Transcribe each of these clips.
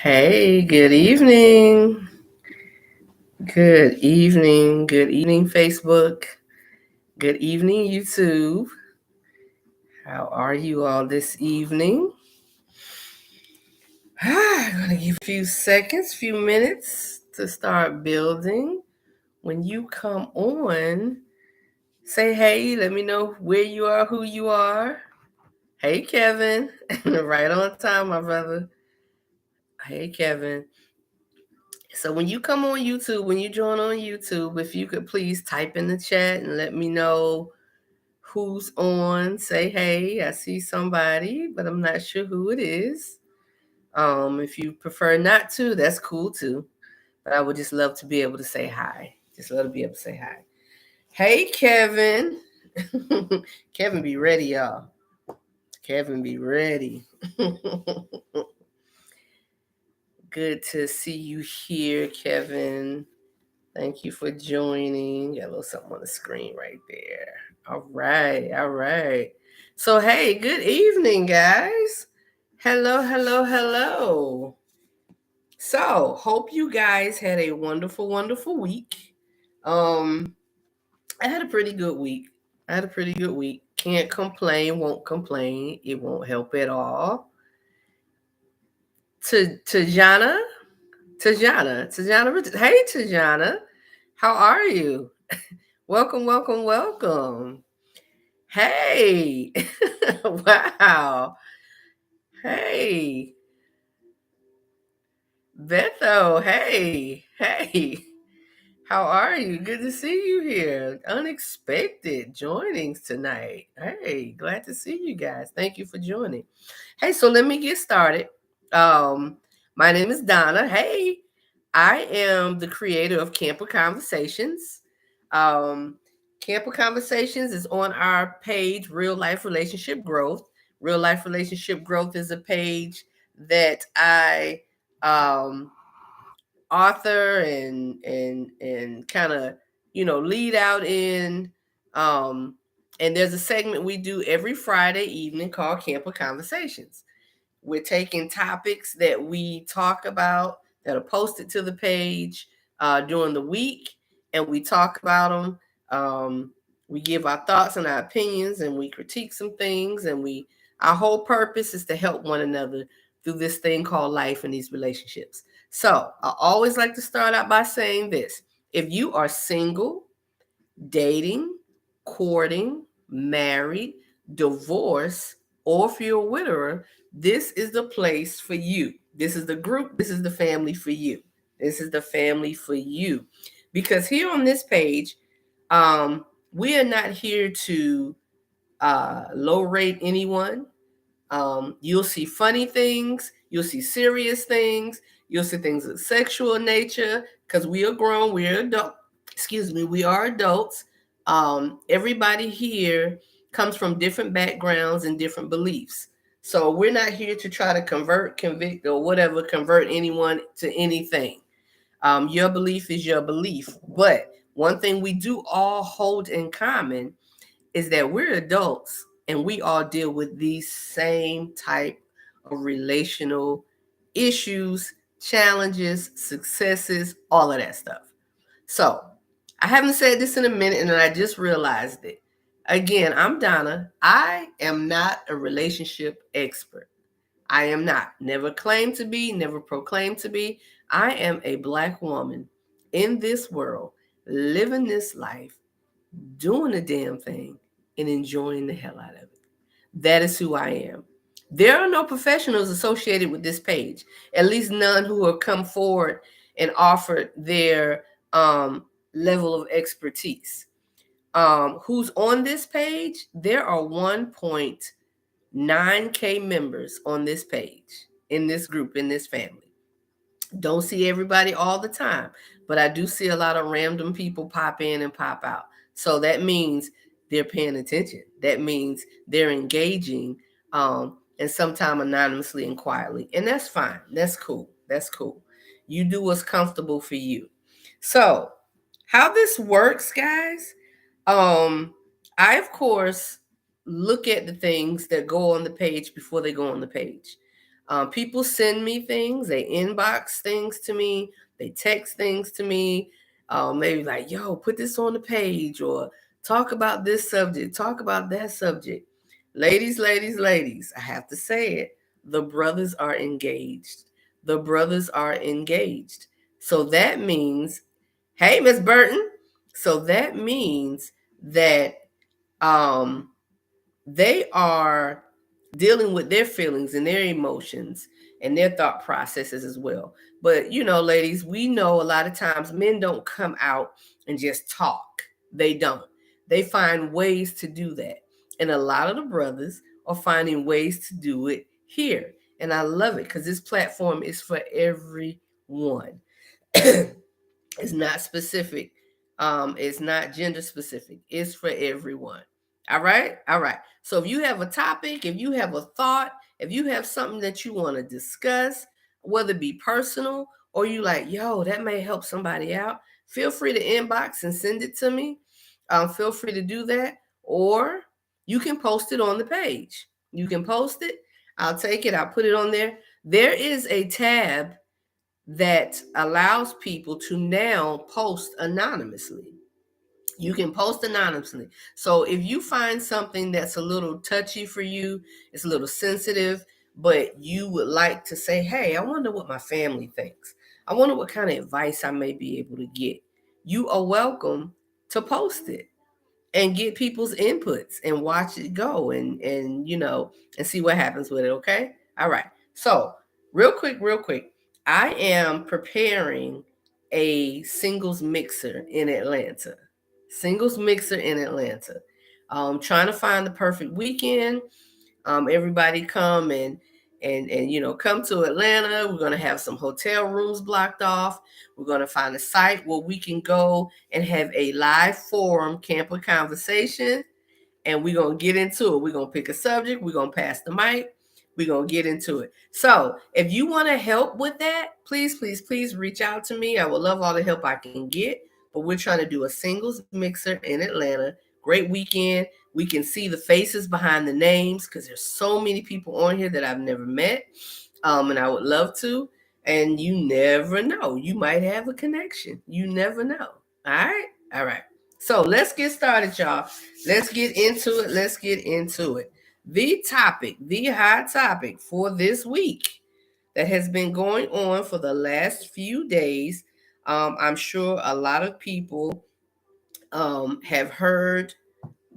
Hey, good evening. Good evening, Facebook. Good evening, YouTube. How are you all this evening? I'm going to give you a few seconds, few minutes to start building. When you come on, say hey, let me know where you are, who you are. Hey, Kevin. Right on time, my brother. Hey, Kevin. So when you come on YouTube, when you join on YouTube, if you could please type in the chat and let me know who's on. Say hey, I see somebody, but I'm not sure who it is. If you prefer not to, that's cool too. But I would just love to be able to say hi. Just love to be able to say hi. Hey, Kevin. Kevin, be ready, y'all. Kevin, be ready. Good to see you here, Kevin. Thank you for joining. Got a little something on the screen right there. All right, all right. So, hey, good evening, guys. Hello, hello, hello. So, hope you guys had a wonderful, wonderful week. Um, I had a pretty good week. I had a pretty good week. Can't complain, won't complain. It won't help at all. Tajana, Tajana. Hey, Tajana. How are you? Welcome, welcome, welcome. Hey. Wow. Hey. Betho. Hey. Hey. How are you? Good to see you here. Unexpected joinings tonight. Hey, glad to see you guys. Thank you for joining. Hey, so let me get started. Um, my name is Donna. Hey, I am the creator of Camper Conversations. Um, Camper Conversations is on our page, Real Life Relationship Growth. Real Life Relationship Growth is a page that I author and kind of lead out in. um and there's a segment we do every Friday evening called Camper Conversations. We're taking topics that we talk about that are posted to the page during the week, and we talk about them. We give our thoughts and our opinions, and we critique some things, and our whole purpose is to help one another through this thing called life and these relationships. So I always like to start out by saying this: if you are single, dating, courting, married, divorced, or if you're a widower, this is the place for you. This is the group, this is the family for you. This is the family for you. Because here on this page, we are not here to low rate anyone. You'll see funny things, you'll see serious things, you'll see things of sexual nature, because we are grown, we're adult. Excuse me, we are adults. Everybody here comes from different backgrounds and different beliefs. So we're not here to try to convert, convict, or whatever, convert anyone to anything. Your belief is your belief. But one thing we do all hold in common is that we're adults and we all deal with these same type of relational issues, challenges, successes, all of that stuff. So I haven't said this in a minute and I just realized it. Again, I'm Donna. I am not a relationship expert. I am not. Never claimed to be, never proclaimed to be. I am a Black woman in this world, living this life, doing the damn thing, and enjoying the hell out of it. That is who I am. There are no professionals associated with this page, at least none who have come forward and offered their level of expertise. Who's on this page? There are 1.9K members on this page, in this group, in this family. Don't see everybody all the time, but I do see a lot of random people pop in and pop out. So that means they're paying attention. That means they're engaging, and sometimes anonymously and quietly. And that's fine. That's cool. That's cool. You do what's comfortable for you. So, how this works, guys, I, of course, look at the things that go on the page before they go on the page. People send me things, they inbox things to me, they text things to me, maybe like, yo, put this on the page, or talk about this subject, talk about that subject. Ladies, ladies, ladies, I have to say it. The brothers are engaged. The brothers are engaged. So that means, hey, Miss Burton. So that means that um, they are dealing with their feelings and their emotions and their thought processes as well. But ladies, we know a lot of times men don't come out and just talk. They don't. They find ways to do that. And a lot of the brothers are finding ways to do it here. And I love it because this platform is for everyone. It's not specific. It's not gender specific. It's for everyone. All right. All right. So if you have a topic, if you have a thought, if you have something that you want to discuss, whether it be personal or you like, yo, that may help somebody out, feel free to inbox and send it to me. Feel free to do that. Or you can post it on the page. You can post it. I'll take it. I'll put it on there. There is a tab that allows people to now post anonymously. You can post anonymously. So if you find something that's a little touchy for you, it's a little sensitive, but you would like to say, hey, I wonder what my family thinks. I wonder what kind of advice I may be able to get. You are welcome to post it and get people's inputs and watch it go and see what happens with it. Okay. All right. So real quick, I am preparing a singles mixer in Atlanta. Singles mixer in Atlanta. Trying to find the perfect weekend. Everybody come and come to Atlanta. We're going to have some hotel rooms blocked off. We're going to find a site where we can go and have a live forum camper conversation, and we're going to get into it. We're going to pick a subject. We're going to pass the mic. We're going to get into it. So if you want to help with that, please, please, please reach out to me. I would love all the help I can get. But we're trying to do a singles mixer in Atlanta. Great weekend. We can see the faces behind the names because there's so many people on here that I've never met. And I would love to. And you never know. You might have a connection. You never know. All right? All right. So let's get started, y'all. Let's get into it. Let's get into it. The hot topic for this week that has been going on for the last few days. I'm sure a lot of people have heard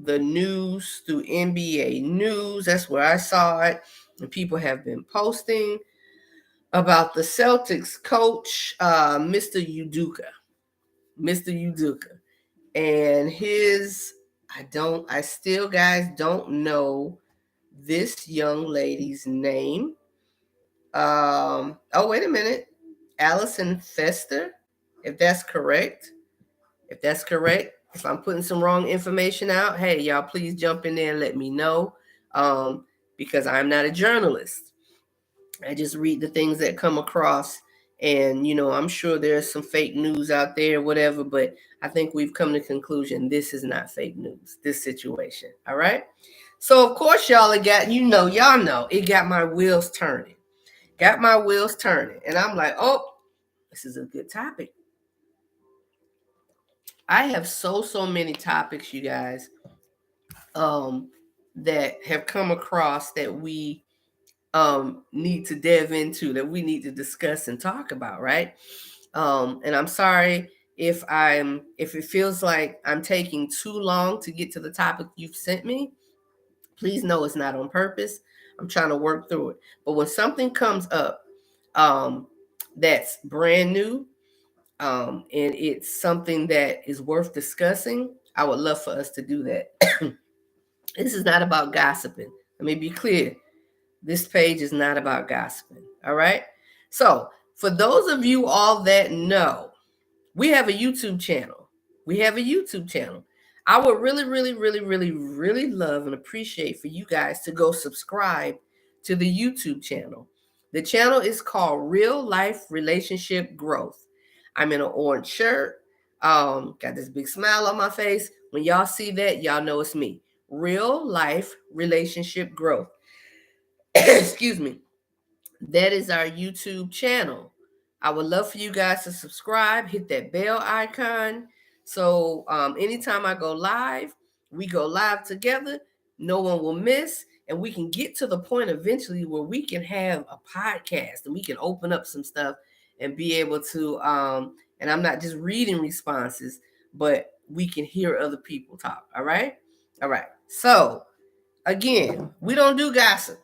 the news through NBA News. That's where I saw it. And people have been posting about the Celtics coach, Mr. Udoka. Mr. Udoka. And I still, guys, don't know this young lady's name. Oh, wait a minute. Allison Fester, if that's correct. If I'm putting some wrong information out, hey, y'all, please jump in there and let me know, because I'm not a journalist. I just read the things that come across, and I'm sure there's some fake news out there, whatever, but I think we've come to the conclusion this is not fake news, this situation. All right. So of course, y'all, y'all know it got my wheels turning. And I'm like, oh, this is a good topic. I have so many topics, you guys, that have come across that we need to delve into, that we need to discuss and talk about, right? And I'm sorry if it feels like I'm taking too long to get to the topic you've sent me. Please know it's not on purpose. I'm trying to work through it. But when something comes up that's brand new, and it's something that is worth discussing, I would love for us to do that. This is not about gossiping. Let me be clear. This page is not about gossiping. All right. So for those of you all that know, we have a YouTube channel. I would really, really, really, really, really love and appreciate for you guys to go subscribe to the YouTube channel. The channel is called Real Life Relationship Growth. I'm in an orange shirt. Got this big smile on my face. When y'all see that, y'all know it's me. Real Life Relationship Growth. Excuse me. That is our YouTube channel. I would love for you guys to subscribe, hit that bell icon. So anytime I go live, we go live together. No one will miss. And we can get to the point eventually where we can have a podcast and we can open up some stuff and be able to, and I'm not just reading responses, but we can hear other people talk. All right. All right. So again, we don't do gossip.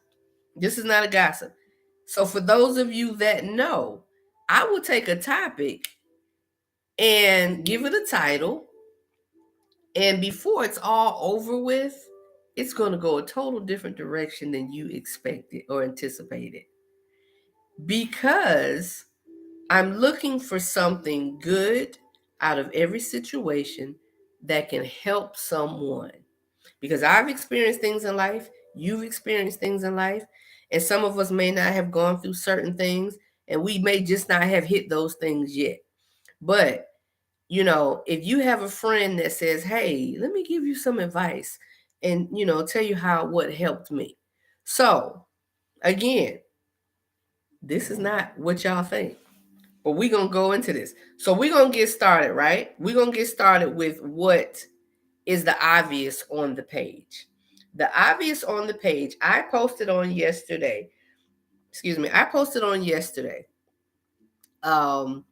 This is not a gossip. So for those of you that know, I will take a topic and give it a title. And before it's all over with, it's going to go a total different direction than you expected or anticipated. Because I'm looking for something good out of every situation that can help someone. Because I've experienced things in life, you've experienced things in life, and some of us may not have gone through certain things, and we may just not have hit those things yet. But, you know, if you have a friend that says, hey, let me give you some advice and, you know, tell you how what helped me. So, again, this is not what y'all think. But we're going to go into this. So, we're going to get started, right? We're going to get started with what is the obvious on the page. The obvious on the page, I posted on yesterday. I posted on yesterday. The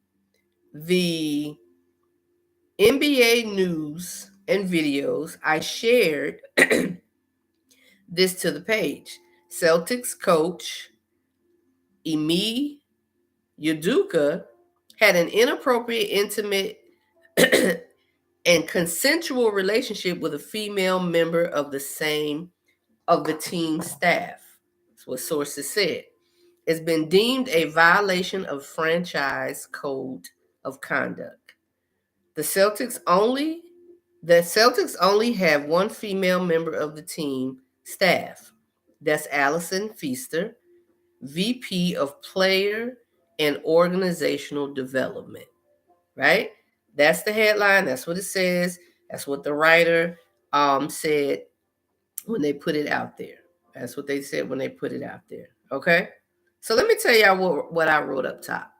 NBA news and videos. I shared this to the page. Celtics coach Ime Udoka had an inappropriate, intimate, and consensual relationship with a female member of the team staff. That's what sources said. It's been deemed a violation of franchise code of conduct. The Celtics only have one female member of the team staff. That's Allison Feaster, VP of Player and Organizational Development. Right? That's the headline. That's what it says. That's what the writer said when they put it out there. That's what they said when they put it out there. Okay? So let me tell y'all what I wrote up top.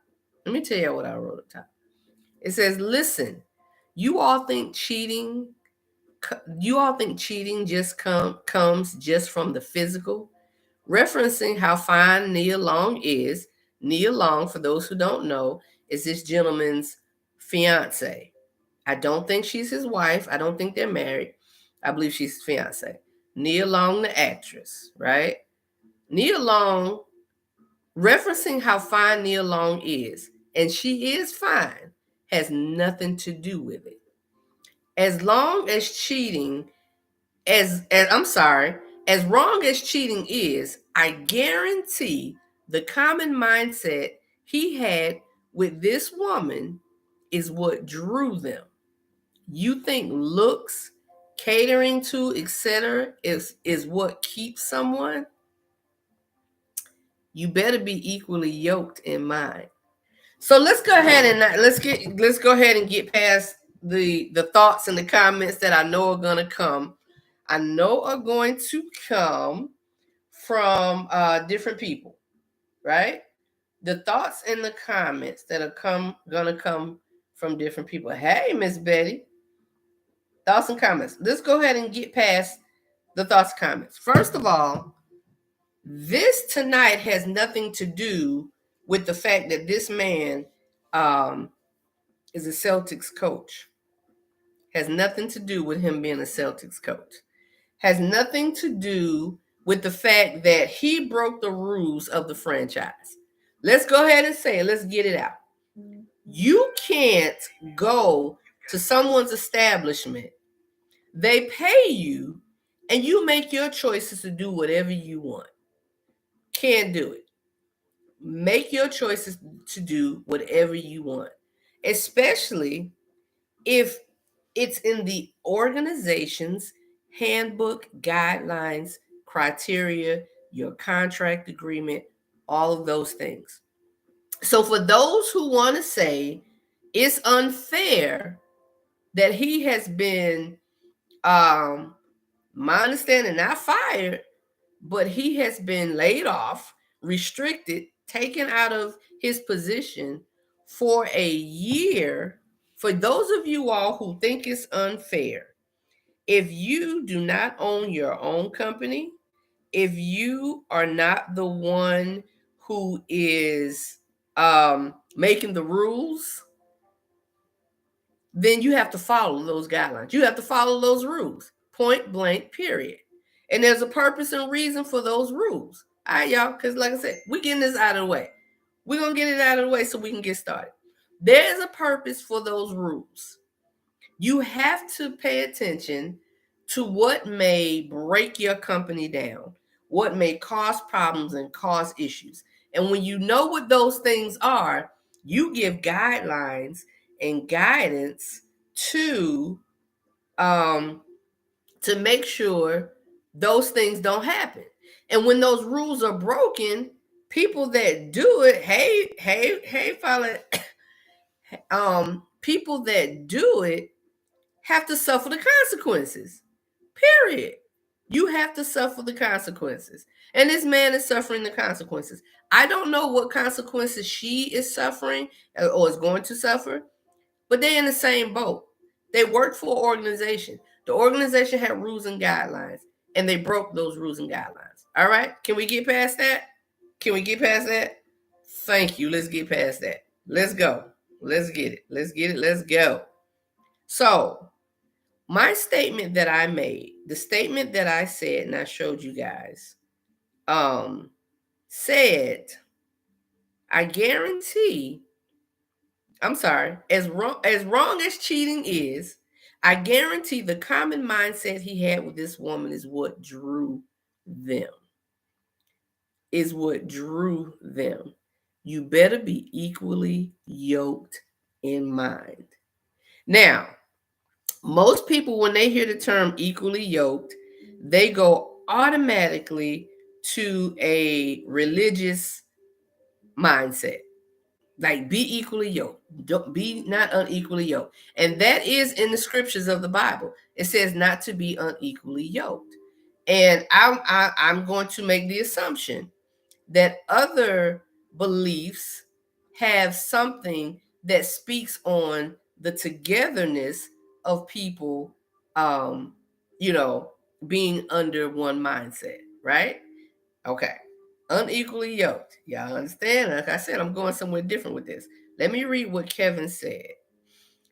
It says, listen, you all think cheating just comes just from the physical? Referencing how fine Nia Long is. Nia Long, for those who don't know, is this gentleman's fiance. I don't think she's his wife. I don't think they're married. I believe she's his fiance. Nia Long, the actress, right? Nia Long, referencing how fine Nia Long is, and she is fine, has nothing to do with it. As long as cheating, as wrong as cheating is, I guarantee the common mindset he had with this woman is what drew them. You think looks, catering to, etc. is what keeps someone? You better be equally yoked in mind. So let's go ahead and get past the thoughts and the comments that I know are going to come. I know are going to come from different people, right? The thoughts and the comments that are going to come from different people. Hey, Miss Betty. Thoughts and comments. Let's go ahead and get past the thoughts and comments. First of all, this tonight has nothing to do with the fact that this man is a Celtics coach. Has nothing to do with him being a Celtics coach. Has nothing to do with the fact that he broke the rules of the franchise. Let's go ahead and say it. Let's get it out. You can't go to someone's establishment. They pay you, and you make your choices to do whatever you want. Can't do it. Make your choices to do whatever you want, especially if it's in the organization's handbook, guidelines, criteria, your contract agreement, all of those things. So for those who want to say it's unfair that he has been, my understanding, not fired, but he has been laid off, restricted, taken out of his position for a year. For those of you all who think it's unfair, if you do not own your own company, if you are not the one who is making the rules, then you have to follow those guidelines. You have to follow those rules, point blank, period. And there's a purpose and reason for those rules. All right, y'all, because like I said, we're getting this out of the way. We're going to get it out of the way so we can get started. There's a purpose for those rules. You have to pay attention to what may break your company down, what may cause problems and cause issues. And when you know what those things are, you give guidelines and guidance to make sure those things don't happen. And when those rules are broken, people that do it, follow people that do it have to suffer the consequences. Period. You have to suffer the consequences. And this man is suffering the consequences. I don't know what consequences she is suffering or is going to suffer, but they're in the same boat. They work for an organization. The organization had rules and guidelines, and they broke those rules and guidelines. All right? Can we get past that? Can we get past that? Thank you. Let's get past that. Let's go. Let's get it. Let's get it. Let's go. So, my statement that I made, the statement that I said and I showed you guys, said, I guarantee, I'm sorry, as wrong as cheating is, I guarantee the common mindset he had with this woman is what drew them. You better be equally yoked in mind. Now, most people, when they hear the term equally yoked, they go automatically to a religious mindset. Like, be equally yoked. Don't be not unequally yoked. And that is in the scriptures of the Bible. It says not to be unequally yoked. And I'm going to make the assumption that other beliefs have something that speaks on the togetherness of people, being under one mindset, right? Okay. Unequally yoked. Y'all understand? Like I said, I'm going somewhere different with this. Let me read what Kevin said.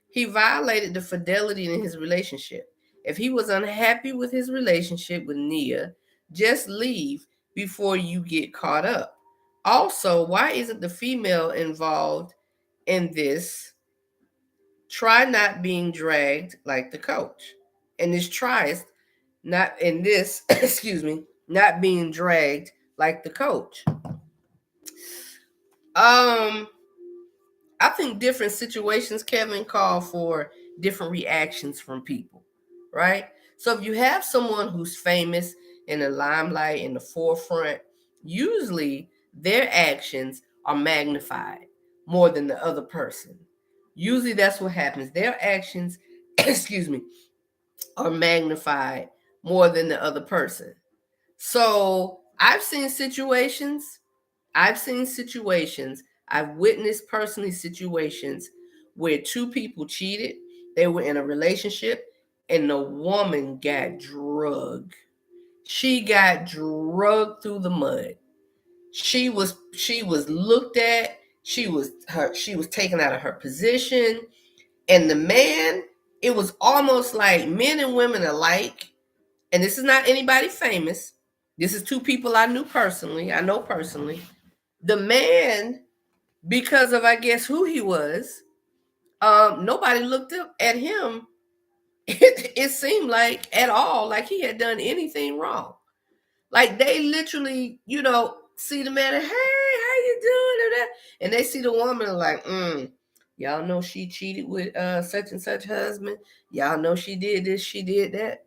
He violated the fidelity in his relationship. If he was unhappy with his relationship with Nia, just leave before you get caught up. Also, why isn't the female involved in this? Try not being dragged like the coach. And this tries not in this, excuse me, not being dragged like the coach. I think different situations, Kevin, call for different reactions from people, right? So if you have someone who's famous, in the limelight, in the forefront, usually their actions are magnified more than the other person. Usually that's what happens. Their actions, excuse me, are magnified more than the other person. So I've witnessed personally situations where two people cheated. They were in a relationship and the woman got drugged. She got drugged through the mud. She was looked at. She was taken out of her position. And the man, it was almost like men and women alike. And this is not anybody famous. This is two people I know personally. The man, because of, I guess, who he was, nobody looked up at him. It seemed like at all like he had done anything wrong. Like they literally, see the man and, hey, how you doing? And they see the woman like, y'all know she cheated with such and such husband. Y'all know she did this, she did that.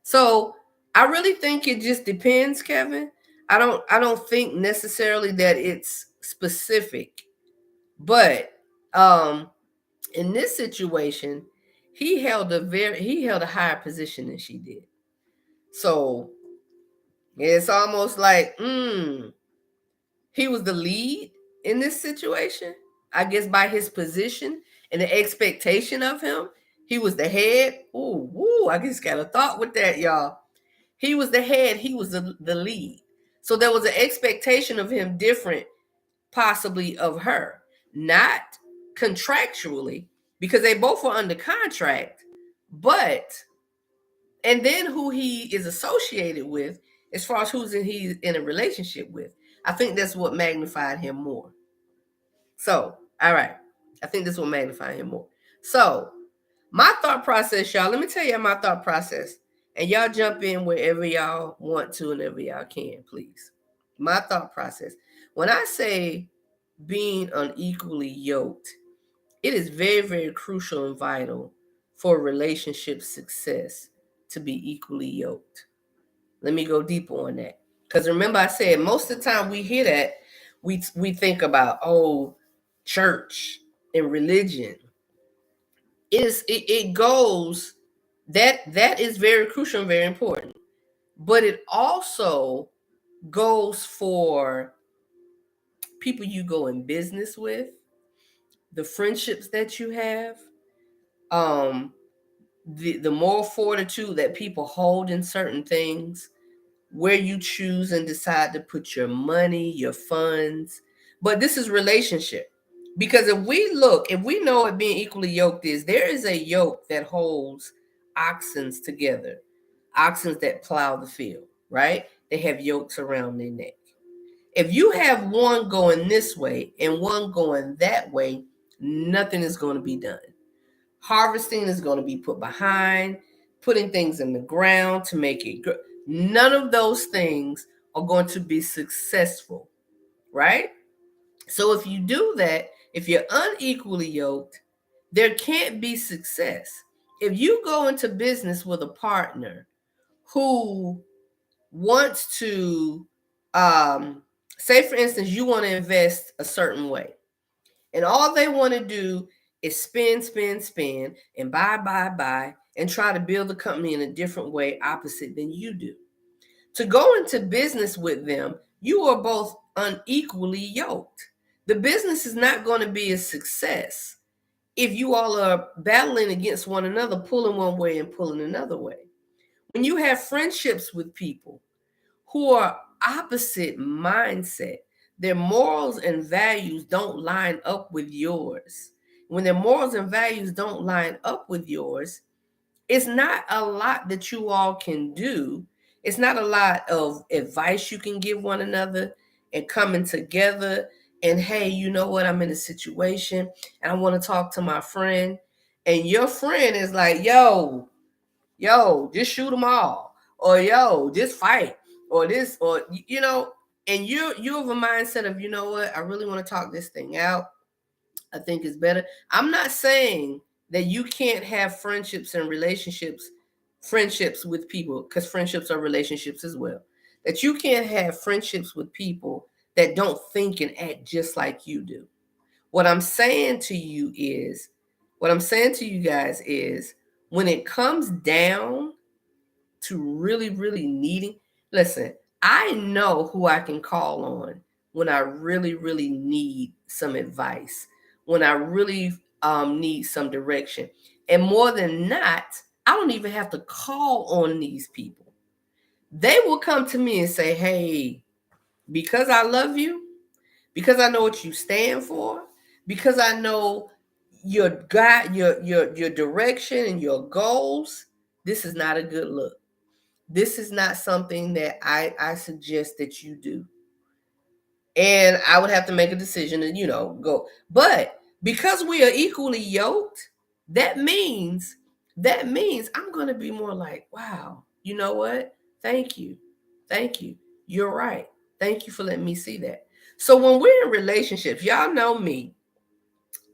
So I really think it just depends, Kevin. I don't think necessarily that it's specific, but in this situation, he held a higher position than she did. So it's almost like He was the lead in this situation, I guess, by his position and the expectation of him. He was the head. Ooh, woo, I just got a thought with that, y'all. He was the head, he was the lead. So there was an expectation of him different, possibly of her, not contractually, because they both were under contract, but and then who he is associated with, as far as he's in a relationship with. I think that's what magnified him more. So, all right. I think this will magnify him more. So, my thought process, y'all, let me tell you my thought process. And y'all jump in wherever y'all want to and wherever y'all can, please. My thought process. When I say being unequally yoked, it is very, very crucial and vital for relationship success to be equally yoked. Let me go deeper on that. Because remember, I said most of the time we hear that, we think about, oh, church and religion. It goes, that is very crucial and very important. But it also goes for people you go in business with, the friendships that you have, the moral fortitude that people hold in certain things, where you choose and decide to put your money, your funds. But this is relationship. Because if we know what being equally yoked is, there is a yoke that holds oxens together, oxens that plow the field, right? They have yokes around their neck. If you have one going this way and one going that way, nothing is going to be done. Harvesting is going to be put behind, putting things in the ground to make it grow. None of those things are going to be successful, right? So if you do that, if you're unequally yoked, there can't be success. If you go into business with a partner who wants to, say for instance, you want to invest a certain way, and all they want to do is spend, spend, spend, and buy, and try to build the company in a different way opposite than you do. To go into business with them, you are both unequally yoked. The business is not going to be a success if you all are battling against one another, pulling one way and pulling another way. When you have friendships with people who are opposite mindset, their morals and values don't line up with yours. When their morals and values don't line up with yours, it's not a lot that you all can do. It's not a lot of advice you can give one another and coming together and, hey, you know what? I'm in a situation and I want to talk to my friend. And your friend is like, yo, just shoot them all. Or yo, just fight. Or this, or and you're of a mindset of, you know what, I really want to talk this thing out. I think it's better. I'm not saying that you can't have friendships and friendships with people, because friendships are relationships as well. That you can't have friendships with people that don't think and act just like you do. What I'm saying to you is, what I'm saying to you guys is, when it comes down to really, really needing, listen, I know who I can call on when I really, really need some advice, when I really need some direction. And more than not, I don't even have to call on these people. They will come to me and say, hey, because I love you, because I know what you stand for, because I know your your direction and your goals, this is not a good look. This is not something that I suggest that you do. And I would have to make a decision and, go. But because we are equally yoked, that means I'm going to be more like, wow, you know what? Thank you. Thank you. You're right. Thank you for letting me see that. So when we're in relationships, y'all know me,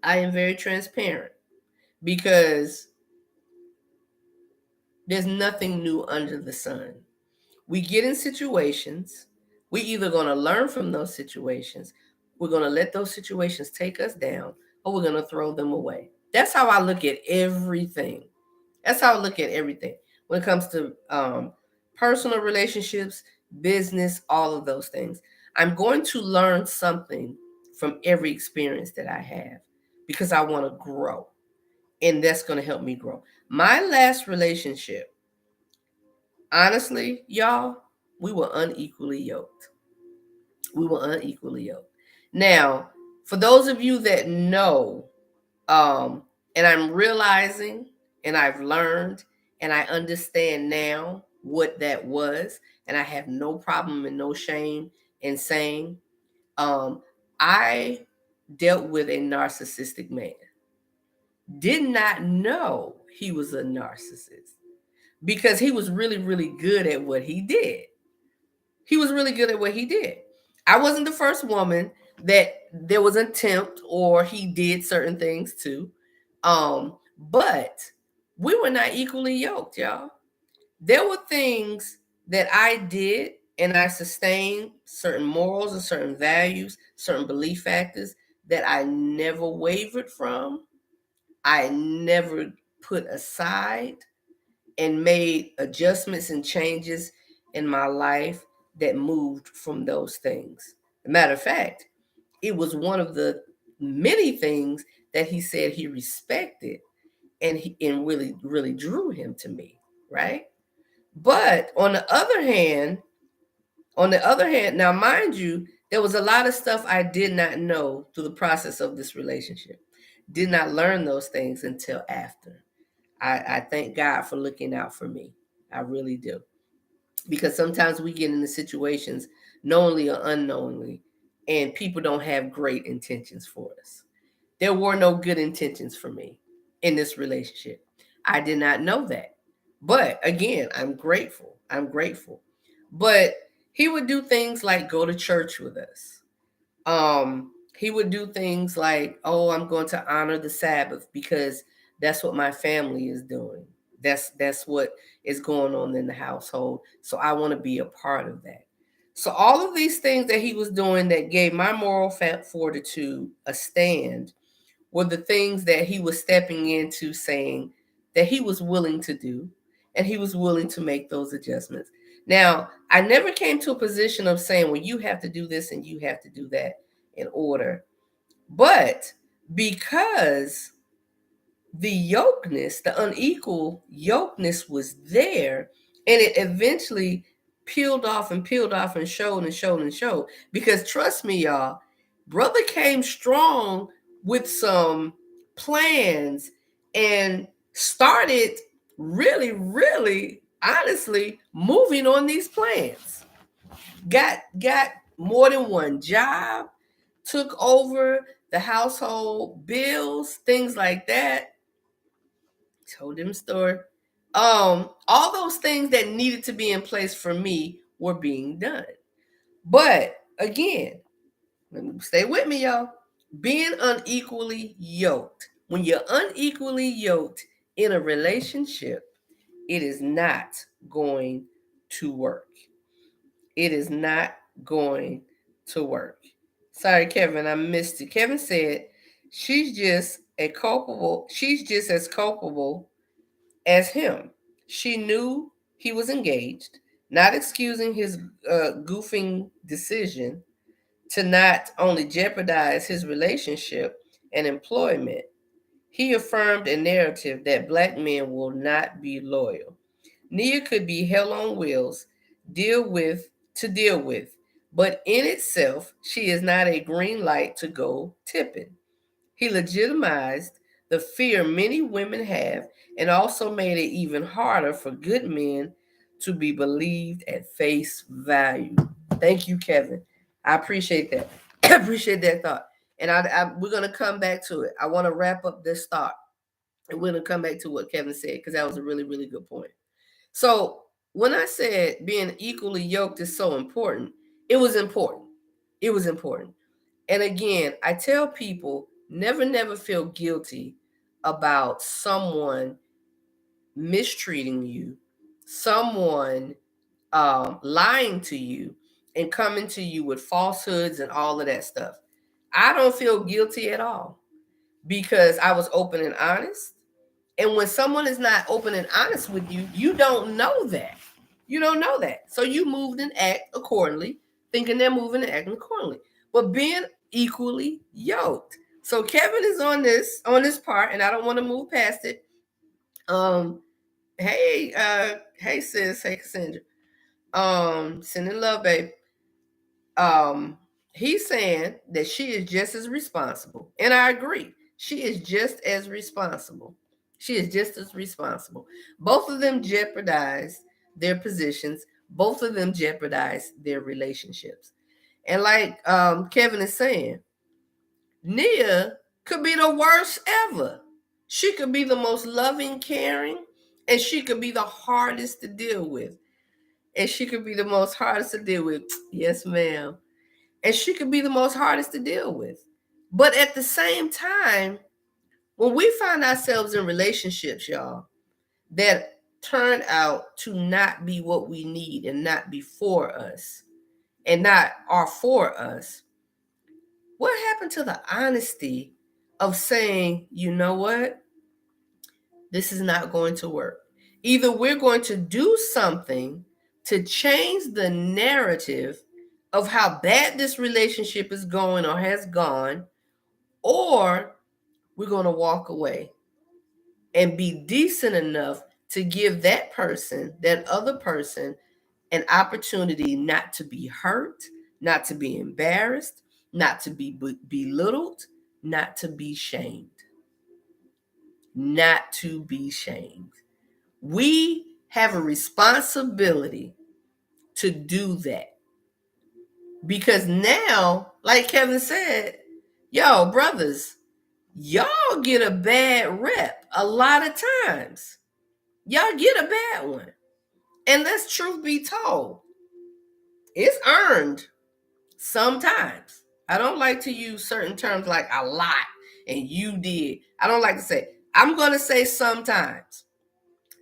I am very transparent because there's nothing new under the sun. We get in situations, we either going to learn from those situations, we're going to let those situations take us down, or we're going to throw them away. That's how I look at everything. That's how I look at everything when it comes to personal relationships, business, all of those things. I'm going to learn something from every experience that I have because I want to grow. And that's going to help me grow. My last relationship, honestly, y'all, we were unequally yoked. We were unequally yoked. Now, for those of you that know, and I'm realizing and I've learned and I understand now what that was, and I have no problem and no shame in saying, I dealt with a narcissistic man. Did not know he was a narcissist because he was really, really good at what he did. He was really good at what he did. I wasn't the first woman that there was an attempt or he did certain things to. But we were not equally yoked, y'all. There were things that I did and I sustained certain morals and certain values, certain belief factors that I never wavered from. I never put aside and made adjustments and changes in my life that moved from those things. As a matter of fact, it was one of the many things that he said he respected and really, really drew him to me, right? But on the other hand, now mind you, there was a lot of stuff I did not know through the process of this relationship. Did not learn those things until after. I thank God for looking out for me. I really do. Because sometimes we get into situations knowingly or unknowingly, and people don't have great intentions for us. There were no good intentions for me in this relationship. I did not know that. But again, I'm grateful. I'm grateful. But he would do things like go to church with us. He would do things like, "Oh, I'm going to honor the Sabbath because that's what my family is doing. That's what is going on in the household. So I want to be a part of that." So all of these things that he was doing that gave my moral fortitude a stand were the things that he was stepping into, saying that he was willing to do and he was willing to make those adjustments. Now, I never came to a position of saying, well, you have to do this and you have to do that in order. But because the yokeness, the unequal yokeness was there, and it eventually peeled off and peeled off and showed and showed and showed. Because trust me, y'all, brother came strong with some plans and started really, really honestly moving on these plans. Got more than one job, took over the household bills, things like that. Told him story. All those things that needed to be in place for me were being done. But again, stay with me, y'all. Being unequally yoked. When you're unequally yoked in a relationship, it is not going to work. It is not going to work. Sorry, Kevin, I missed it. Kevin said she's just as culpable as him. She knew he was engaged, not excusing his goofing decision to not only jeopardize his relationship and employment. He affirmed a narrative that black men will not be loyal. Nia could be hell on wheels, deal with, but in itself, she is not a green light to go tipping. He legitimized the fear many women have and also made it even harder for good men to be believed at face value. Thank you, Kevin. I appreciate that. I appreciate that thought. And we're going to come back to it. I want to wrap up this thought and we're going to come back to what Kevin said because that was a really, really good point. So when I said being equally yoked is so important, it was important. It was important. And again, I tell people never, never feel guilty about someone mistreating you, someone lying to you, and coming to you with falsehoods and all of that stuff. I don't feel guilty at all because I was open and honest. And when someone is not open and honest with you, you don't know that. You don't know that. So you moved and act accordingly thinking they're moving and acting accordingly, but being equally yoked. So Kevin is on this part, and I don't want to move past it. Hey sis, hey Cassandra. Sending love, babe. He's saying that she is just as responsible, and I agree. She is just as responsible. She is just as responsible. Both of them jeopardize their positions. Both of them jeopardize their relationships. And like Kevin is saying, Nia could be the worst ever. She could be the most loving, caring, and she could be the hardest to deal with. And she could be the most hardest to deal with. Yes, ma'am. And she could be the most hardest to deal with. But at the same time, when we find ourselves in relationships, y'all, that turn out to not be what we need and not be for us and not are for us, what happened to the honesty of saying, you know what? This is not going to work. Either we're going to do something to change the narrative of how bad this relationship is going or has gone, or we're going to walk away and be decent enough to give that person, that other person, an opportunity not to be hurt, not to be embarrassed, not to be belittled, not to be shamed. Not to be shamed. We have a responsibility to do that. Because now, like Kevin said, yo, brothers, y'all get a bad rep a lot of times. Y'all get a bad one. And let's truth be told, it's earned sometimes. I don't like to use certain terms like a lot and you did. I don't like to say. I'm going to say sometimes.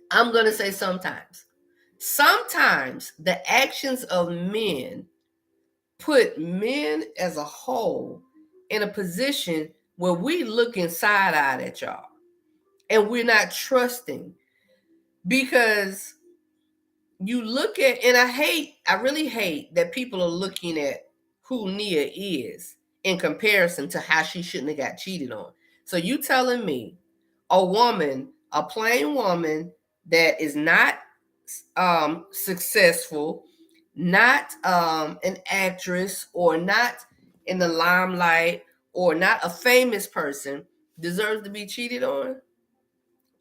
I'm going to say sometimes. Sometimes the actions of men put men as a whole in a position where we looking side-eyed at y'all and we're not trusting, because you look at, and I really hate that people are looking at who Nia is in comparison to how she shouldn't have got cheated on. So you telling me a woman, a plain woman that is not successful, not an actress, or not in the limelight, or not a famous person, deserves to be cheated on?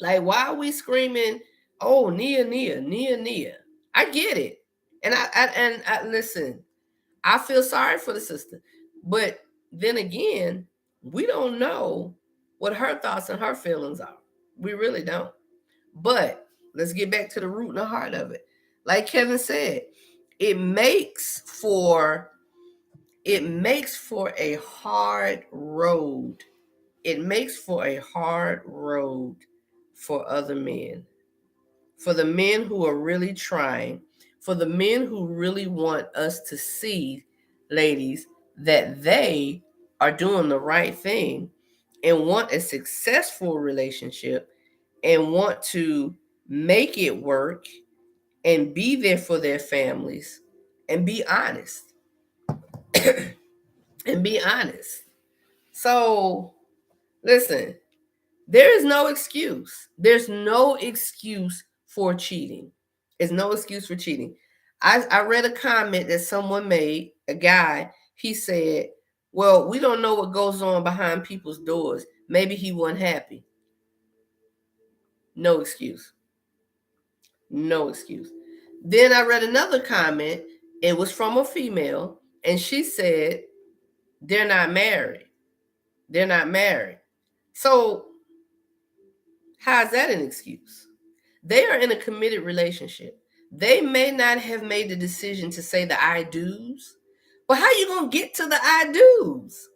Like, why are we screaming, oh, Nia, Nia, Nia, Nia? I get it. And I listen, I feel sorry for the sister. But then again, we don't know what her thoughts and her feelings are. We really don't. But let's get back to the root and the heart of it. Like Kevin said, it makes for a hard road. It makes for a hard road for other men. For the men who are really trying, for the men who really want us to see, ladies, that they are doing the right thing and want a successful relationship and want to make it work and be there for their families and be honest. And be honest. So, listen, there is no excuse. There's no excuse for cheating. There's no excuse for cheating. I read a comment that someone made, a guy, he said, well, we don't know what goes on behind people's doors. Maybe he wasn't happy. No excuse. No excuse. Then I read another comment. It was from a female, and she said, they're not married. They're not married. So, how's that an excuse? They are in a committed relationship. They may not have made the decision to say the I do's, but how you gonna get to the I do's?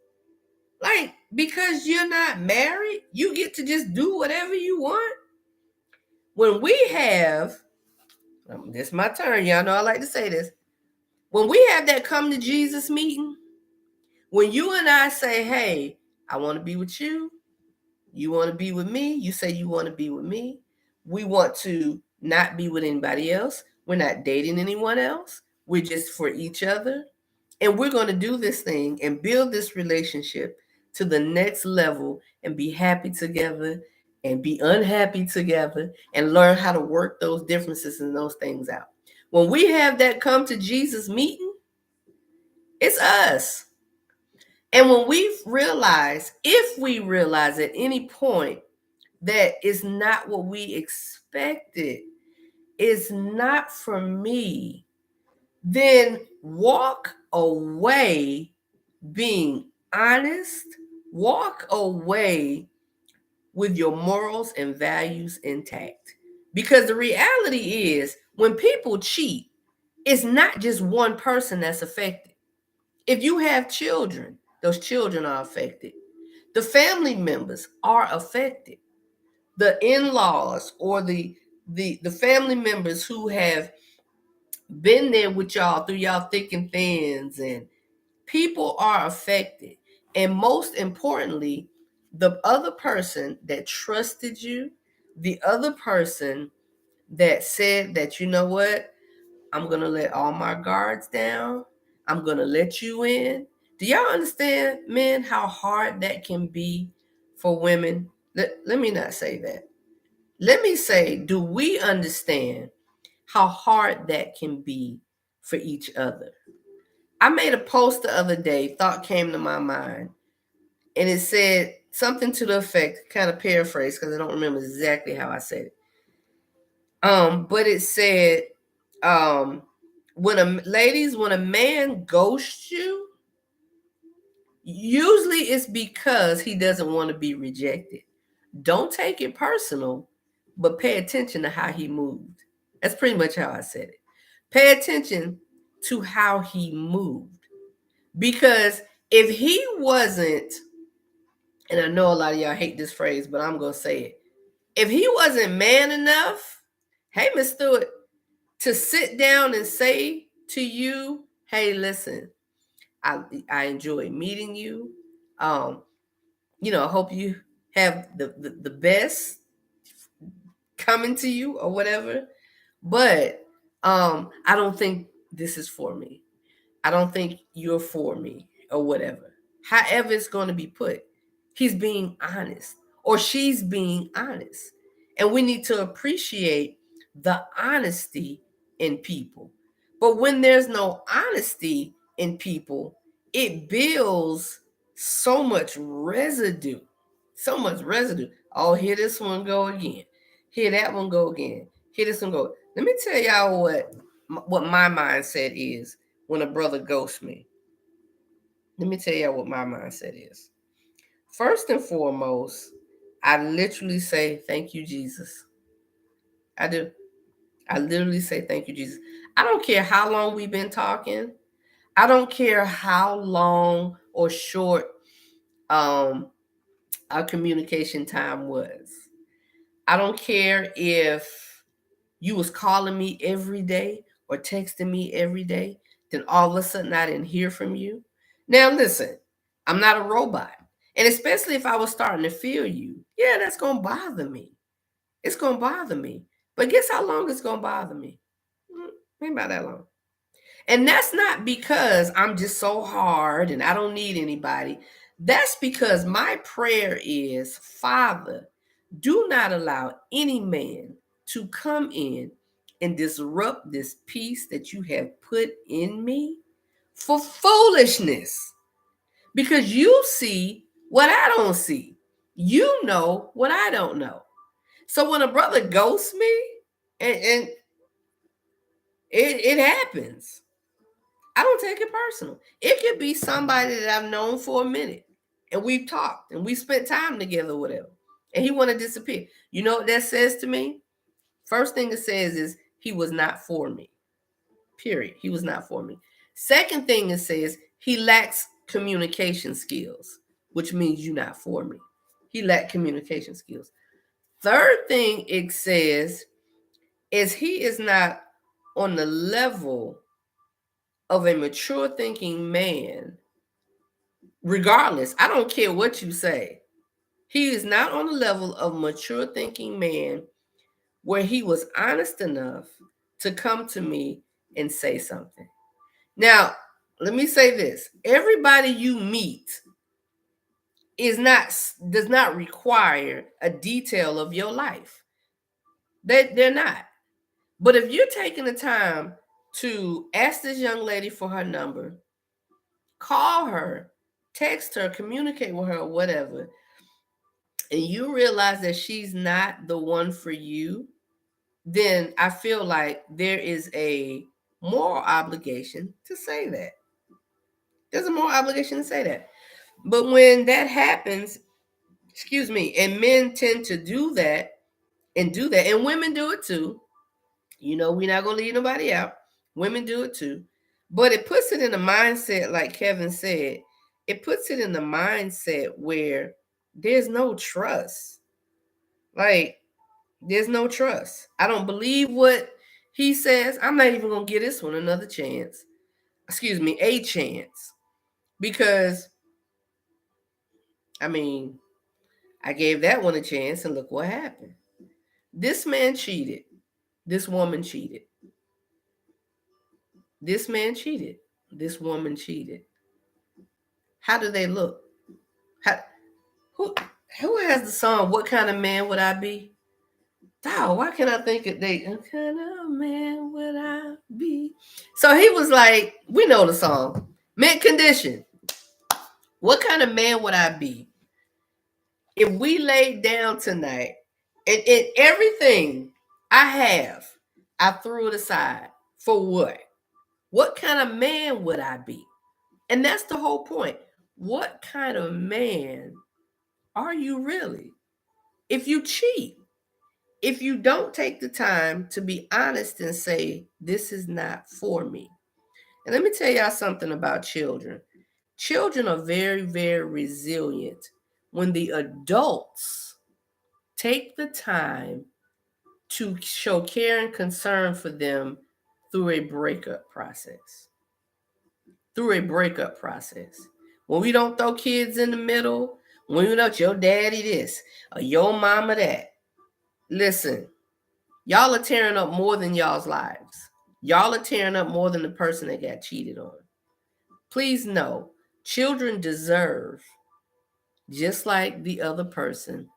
Like, because you're not married, you get to just do whatever you want? When we have, this is my turn, y'all know I like to say this. When we have that come to Jesus meeting, when you and I say, hey, I want to be with you, you want to be with me, you say you want to be with me, we want to not be with anybody else, we're not dating anyone else, we're just for each other, And we're going to do this thing and build this relationship to the next level and be happy together and be unhappy together and learn how to work those differences and those things out. When we have that come to Jesus meeting, it's us. And when we realize, if we realize at any point that it's not what we expected, it's not for me, then walk away being honest, walk away with your morals and values intact. Because the reality is, when people cheat, it's not just one person that's affected. If you have children, those children are affected. The family members are affected. The in-laws or the family members who have been there with y'all through y'all thick and thins, and people are affected. And most importantly, the other person that trusted you, the other person that said that, you know what, I'm going to let all my guards down, I'm going to let you in. Do y'all understand, men, how hard that can be for women? Let me not say that. Let me say, do we understand how hard that can be for each other? I made a post the other day, thought came to my mind, and it said something to the effect, kind of paraphrase because I don't remember exactly how I said it. But it said, when a man ghosts you, usually it's because he doesn't want to be rejected. Don't take it personal, but pay attention to how he moved. That's pretty much how I said it. Pay attention to how he moved. Because if he wasn't, and I know a lot of y'all hate this phrase, but I'm going to say it. If he wasn't man enough, hey, Miss Stewart, to sit down and say to you, hey, listen, I enjoy meeting you. I hope you have the best coming to you or whatever. But I don't think this is for me. I don't think you're for me or whatever. However it's going to be put, he's being honest or she's being honest. And we need to appreciate the honesty in people. But when there's no honesty in people, it builds so much residue. So much residue. Oh, here this one go again. Here that one go again. Here this one go. Let me tell y'all what my mindset is when a brother ghosts me. Let me tell y'all what my mindset is. First and foremost, I literally say, thank you, Jesus. I do. I literally say, thank you, Jesus. I don't care how long we've been talking. I don't care how long or short our communication time was. I don't care if you was calling me every day or texting me every day, then all of a sudden I didn't hear from you. Now listen, I'm not a robot. And especially if I was starting to feel you, yeah, that's going to bother me. It's going to bother me. But guess how long it's going to bother me? Ain't about that long. And that's not because I'm just so hard and I don't need anybody. That's because my prayer is, Father, do not allow any man to come in and disrupt this peace that you have put in me for foolishness. Because you see what I don't see. You know what I don't know. So when a brother ghosts me, and it happens, I don't take it personal. It could be somebody that I've known for a minute, and we've talked and we spent time together, or whatever, and he want to disappear. You know what that says to me? First thing it says is he was not for me. Period. He was not for me. Second thing it says he lacks communication skills, which means you're not for me. He lacked communication skills. Third thing it says is he is not on the level of a mature thinking man. Regardless, I don't care what you say. He is not on the level of mature thinking man where he was honest enough to come to me and say something. Now, let me say this. Everybody you meet does not require a detail of your life. They're not. But if you're taking the time to ask this young lady for her number, call her, text her, communicate with her, or whatever, and you realize that she's not the one for you, then I feel like there is a moral obligation to say that. There's a moral obligation to say that. But when that happens, excuse me, and men tend to do that, and women do it too. You know, we're not going to leave nobody out. Women do it too. But it puts it in the mindset, like Kevin said, it puts it in the mindset where there's no trust. Like, there's no trust. I don't believe what he says. I'm not even going to give this one another chance. Excuse me, a chance. Because, I mean, I gave that one a chance and look what happened. This man cheated. This woman cheated. This man cheated. This woman cheated. How do they look? Who has the song, What Kind of Man Would I Be? Oh, why can't I think of they? What kind of man would I be? So he was like, we know the song. Mint Condition. What kind of man would I be if we laid down tonight and everything I have, I threw it aside for what? What kind of man would I be? And that's the whole point. What kind of man are you really? If you cheat, if you don't take the time to be honest and say, this is not for me. And let me tell y'all something about children. Children are very, very resilient when the adults take the time to show care and concern for them through a breakup process. Through a breakup process. When we don't throw kids in the middle, when we don't your daddy this or your mama that. Listen, y'all are tearing up more than y'all's lives. Y'all are tearing up more than the person that got cheated on. Please know, children deserve, just like the other person,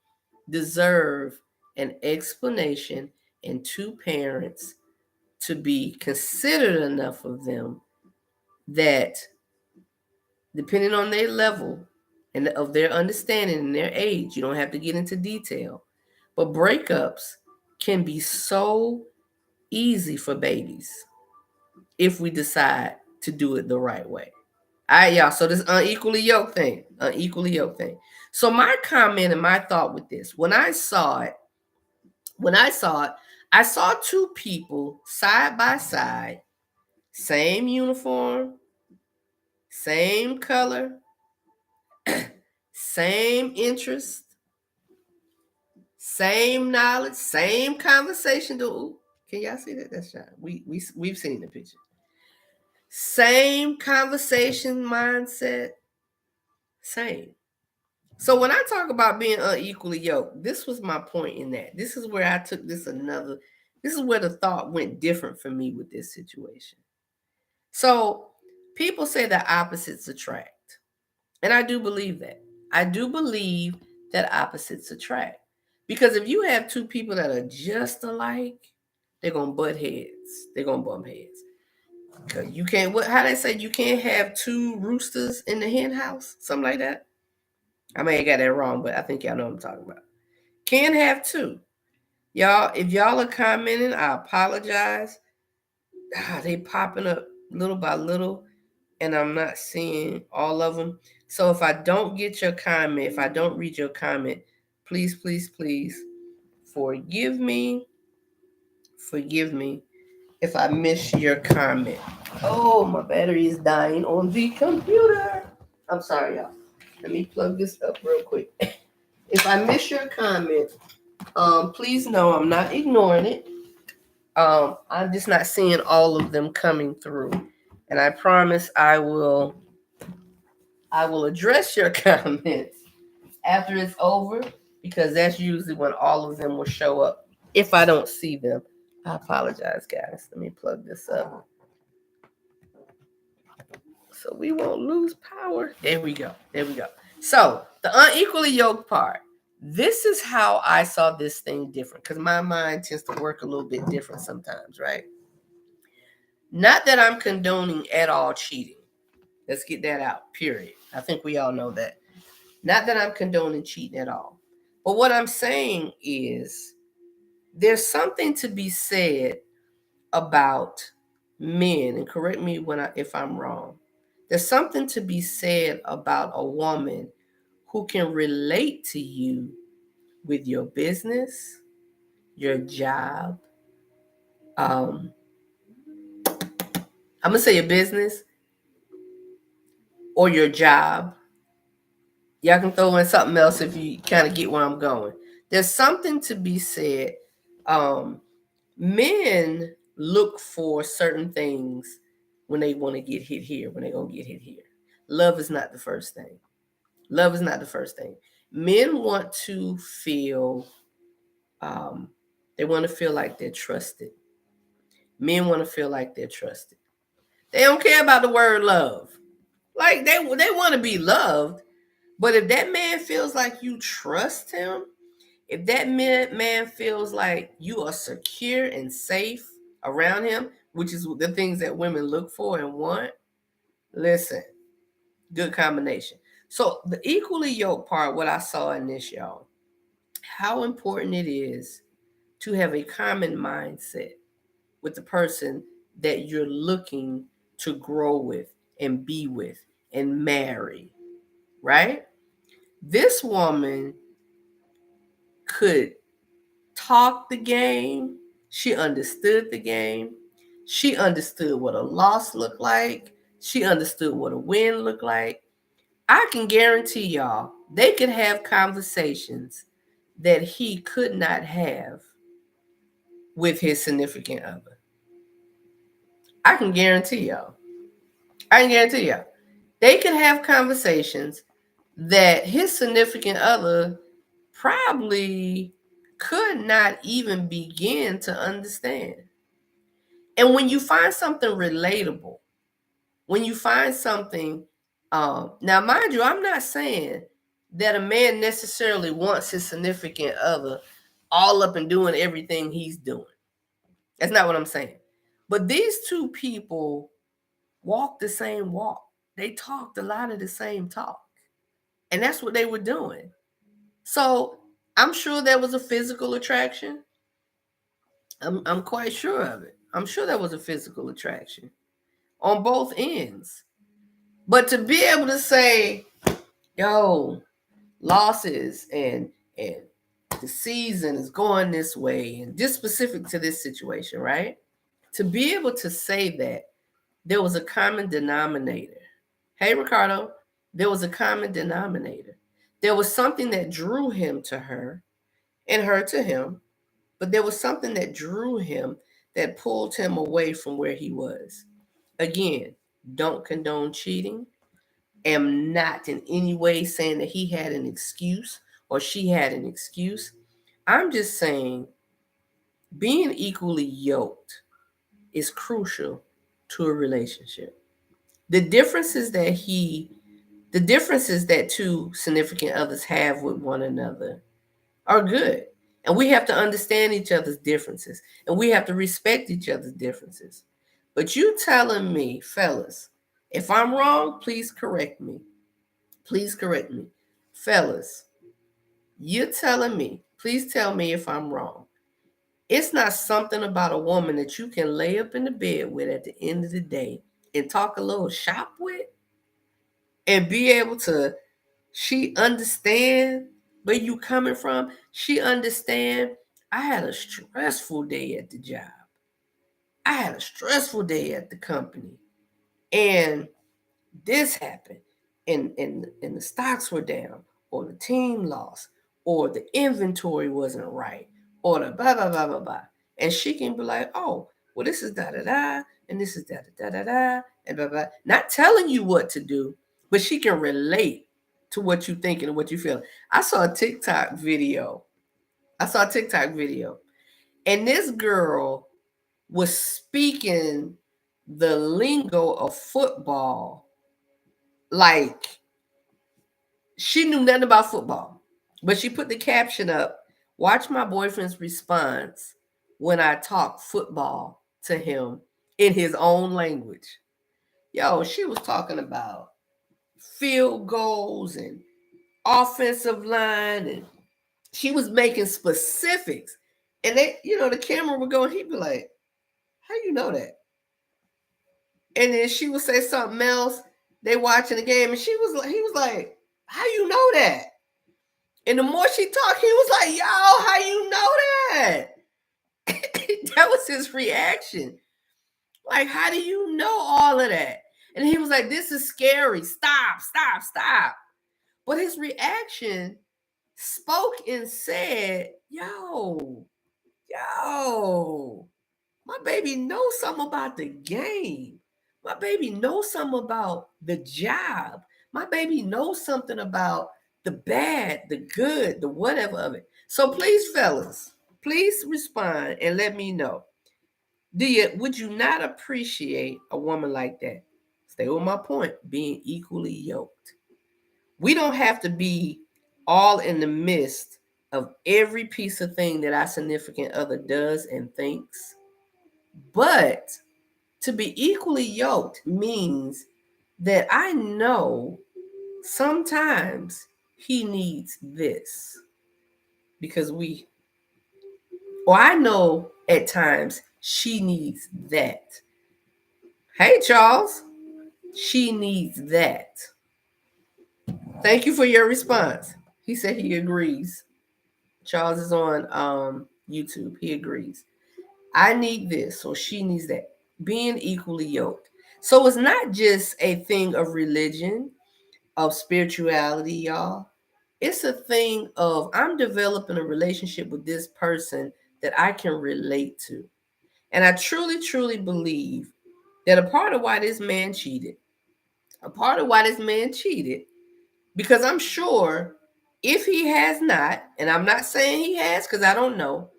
deserve an explanation and two parents to be considerate enough of them that, depending on their level and of their understanding and their age, you don't have to get into detail, but breakups can be so easy for babies if we decide to do it the right way. All right, y'all. So this unequally yoked thing. So my comment and my thought with this, when I saw it, I saw two people side by side, same uniform, same color, same interest, same knowledge, same conversation. Can y'all see that? That's shot. We've seen the picture. Same conversation mindset, same. So when I talk about being unequally yoked, this was my point in that. This is where I took this another. This is where the thought went different for me with this situation. So people say that opposites attract. And I do believe that. I do believe that opposites attract. Because if you have two people that are just alike, they're going to butt heads. They're going to bump heads. Because you can't, how they say, you can't have two roosters in the hen house? Something like that. I may have got that wrong, but I think y'all know what I'm talking about. Can't have two. Y'all, if y'all are commenting, I apologize. They popping up little by little, and I'm not seeing all of them. So if I don't get your comment, if I don't read your comment, please, please, please forgive me. Forgive me if I miss your comment. Oh, my battery is dying on the computer. I'm sorry, y'all. Let me plug this up real quick. If I miss your comment, please know I'm not ignoring it. I'm just not seeing all of them coming through. And I promise I will address your comments after it's over, because that's usually when all of them will show up if I don't see them. I apologize, guys. Let me plug this up. so we won't lose power. There we go. There we go. So the unequally yoked part. This is how I saw this thing different, because my mind tends to work a little bit different sometimes, right? Not that I'm condoning at all cheating. Let's get that out, period. I think we all know that. Not that I'm condoning cheating at all. But what I'm saying is there's something to be said about men, and correct me if I'm wrong. There's something to be said about a woman who can relate to you with your business, your job. I'm gonna say your business or your job. Y'all can throw in something else if you kind of get where I'm going. There's something to be said. Men look for certain things when they want to get hit here, when they're going to get hit here. Love is not the first thing. Love is not the first thing. Men want to feel, they want to feel like they're trusted. Men want to feel like they're trusted. They don't care about the word love. Like they want to be loved, but if that man feels like you trust him, if that man feels like you are secure and safe around him, which is the things that women look for and want, listen, good combination. So the equally yoked part, what I saw in this, y'all, how important it is to have a common mindset with the person that you're looking to grow with and be with and marry, right? This woman could talk the game. She understood the game. She understood what a loss looked like. She understood what a win looked like. I can guarantee y'all they could have conversations that he could not have with his significant other. I can guarantee y'all. I can guarantee y'all. They could have conversations that his significant other probably could not even begin to understand. And when you find something relatable, when you find something, now mind you, I'm not saying that a man necessarily wants his significant other all up and doing everything he's doing. That's not what I'm saying. But these two people walked the same walk. They talked a lot of the same talk. And that's what they were doing. So I'm sure there was a physical attraction. I'm quite sure of it. I'm sure there was a physical attraction on both ends. But to be able to say, yo, losses and the season is going this way, and just specific to this situation, right? To be able to say that there was a common denominator. Hey, Ricardo, there was a common denominator. There was something that drew him to her and her to him, but there was something that drew him that pulled him away from where he was. Again, don't condone cheating. Am not in any way saying that he had an excuse or she had an excuse. I'm just saying being equally yoked is crucial to a relationship. The differences that two significant others have with one another are good. And we have to understand each other's differences and we have to respect each other's differences. But you telling me, fellas, if I'm wrong, please correct me. Please correct me. Fellas, you're telling me, please tell me if I'm wrong. It's not something about a woman that you can lay up in the bed with at the end of the day and talk a little shop with and be able to, she understand where you coming from. She understand I had a stressful day at the job. I had a stressful day at the company. And this happened. And the stocks were down, or the team lost, or the inventory wasn't right, or the blah blah blah blah blah. And she can be like, oh, well, this is da da da, and this is da da da da da, and blah blah. Not telling you what to do, but she can relate to what you're thinking and what you feel. I saw a TikTok video. And this girl was speaking the lingo of football like she knew nothing about football, but she put the caption up, watch my boyfriend's response when I talk football to him in his own language. Yo, she was talking about field goals and offensive line, and she was making specifics. And they, the camera would go and he'd be like, how you know that? And then she would say something else. They watching the game, and he was like, how you know that? And the more she talked, he was like, yo, how you know that? That was his reaction. Like, how do you know all of that? And he was like, this is scary. Stop, stop, stop. But his reaction spoke and said, yo, my baby knows something about the game. My baby knows something about the job. My baby knows something about the bad, the good, the whatever of it. So please, fellas, please respond and let me know. Would you not appreciate a woman like that? Stay with my point, being equally yoked. We don't have to be all in the midst of every piece of thing that our significant other does and thinks. But to be equally yoked means that I know sometimes he needs this because or I know at times she needs that. Hey, Charles, she needs that. Thank you for your response. He said he agrees. Charles is on YouTube. He agrees. I need this, or she needs that. Being equally yoked. So it's not just a thing of religion, of spirituality, y'all. It's a thing of I'm developing a relationship with this person that I can relate to. And I truly, truly believe that a part of why this man cheated, because I'm sure if he has not, and I'm not saying he has because I don't know,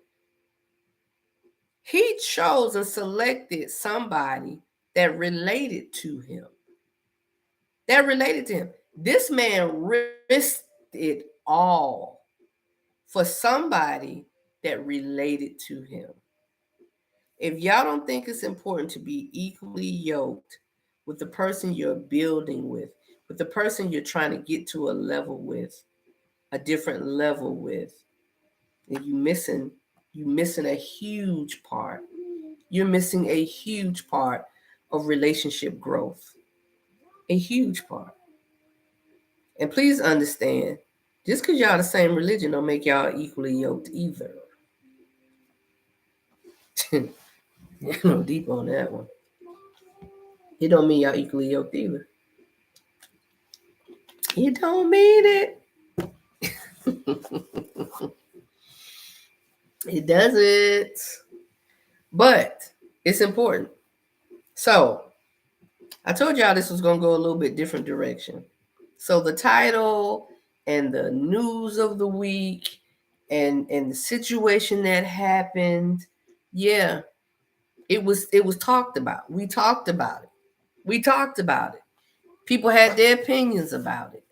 he chose and selected somebody that related to him. This man risked it all for somebody that related to him. If y'all don't think it's important to be equally yoked with the person you're building with the person you're trying to get to a level with, a different level with, and you missing a huge part. You're missing a huge part of relationship growth. A huge part. And please understand, just because y'all the same religion don't make y'all equally yoked either. No deep on that one. It don't mean y'all equally yoked either. It don't mean it. It doesn't. But it's important. So I told y'all this was gonna go a little bit different direction. So the title and the news of the week and the situation that happened, yeah, it was talked about. We talked about it. People had their opinions about it.